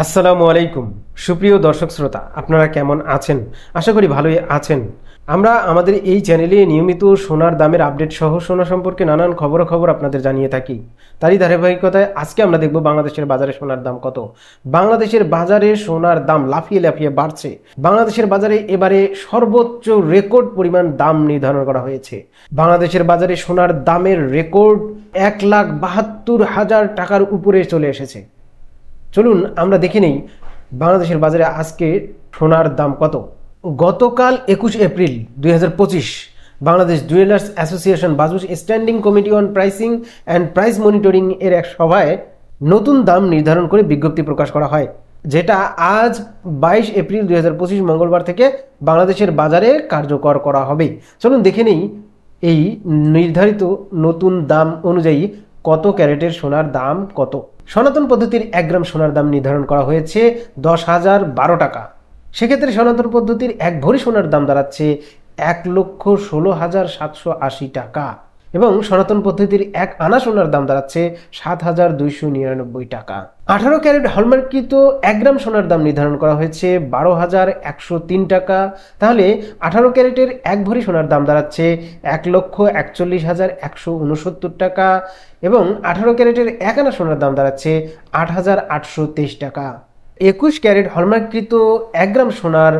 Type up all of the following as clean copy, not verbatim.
আসসালামু আলাইকুম সুপ্রিয় দর্শক শ্রোতা, আপনারা কেমন আছেন? আশা করি ভালোই আছেন। আমরা আমাদের এই চ্যানেলে নিয়মিত সোনার দামের আপডেট সহ সোনা সম্পর্কে নানান খবর আপনাদের জানিয়ে থাকি। তারই ধারাবাহিকতায় আজকে আমরা দেখব বাংলাদেশের বাজারে সোনার দাম কত। বাংলাদেশের বাজারে সোনার দাম লাফিয়ে লাফিয়ে বাড়ছে। বাংলাদেশের বাজারে এবারে সর্বোচ্চ রেকর্ড পরিমাণ দাম নির্ধারণ করা হয়েছে। বাংলাদেশের বাজারে সোনার দামের রেকর্ড 1,72,000 টাকার উপরে চলে এসেছে। চলুন আমরা দেখে নেই বাংলাদেশের বাজারে আজকে সোনার দাম কত। গতকাল 21 April 2025 Bangladesh jewellers association BAJUS standing committee on pricing and price monitoring এর এক সভায় নতুন দাম নির্ধারণ করে বিজ্ঞপ্তি প্রকাশ করা হয়, যেটা আজ 22 এপ্রিল 2025 মঙ্গলবার থেকে বাংলাদেশের বাজারে কার্যকর করা হবে। চলুন দেখে নেই এই নির্ধারিত নতুন দাম অনুযায়ী কত ক্যারেটের সোনার দাম কত। সনাতন পদ্ধতির 1 গ্রাম সোনার দাম নির্ধারণ করা হয়েছে 10,012 টাকা। সেক্ষেত্রে সনাতন পদ্ধতির 1 ভরি সোনার দাম দাঁড়াচ্ছে 1,16,780 টাকা এবং সনাতন পদ্ধতির 1 আনা সোনার দাম দাঁড়াচ্ছে 7,299 টাকা। 18 ক্যারেট হলমার্ককৃত 1 গ্রাম সোনার দাম নির্ধারণ করা হয়েছে 12,103 টাকা। তাহলে 18 ক্যারেটের 1 ভরি সোনার দাম দাঁড়াচ্ছে 1,41,169 টাকা এবং 18 ক্যারেটের 1 আনা সোনার দাম দাঁড়াচ্ছে 8,823 টাকা। 21 ক্যারেট হলমার্ককৃত 1 গ্রাম সোনার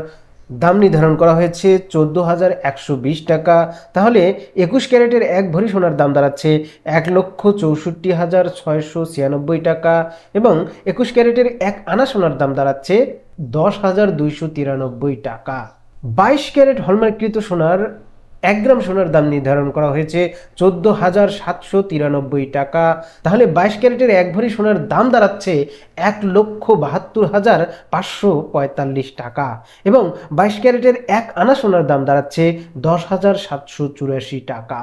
দাম নির্ধারণ করা হয়েছে 14,120 টাকা। তাহলে 21 ক্যারেটের 1 ভরি সোনার দাম দাঁড়াচ্ছে 1,64,696 টাকা এবং 21 ক্যারেটের 1 আনা সোনার দাম দাঁড়াচ্ছে 10,293 টাকা। 22 ক্যারেট হলমার্ককৃত সোনার 1 গ্রাম সোনার দাম নির্ধারণ করা হয়েছে 14,793 টাকা। তাহলে 22 ক্যারেটের 1 ভরি সোনার দাম দাঁড়াচ্ছে 1,72,545 টাকা এবং 22 ক্যারেটের 1 আনা সোনার দাম দাঁড়াচ্ছে 10,784 টাকা।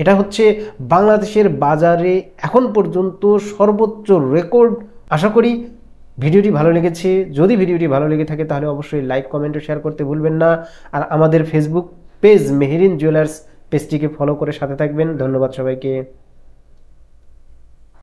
এটা হচ্ছে বাংলাদেশের বাজারে এখন পর্যন্ত সর্বোচ্চ রেকর্ড। আশা করি ভিডিওটি ভালো লেগেছে। যদি ভিডিওটি ভালো লেগে থাকে তাহলে অবশ্যই লাইক, কমেন্ট ও শেয়ার করতে ভুলবেন না। আর আমাদের ফেসবুক পেজ মেহেরিন জুয়েলার্স পেজটিকে ফলো করে সাথে থাকবেন। ধন্যবাদ সবাইকে।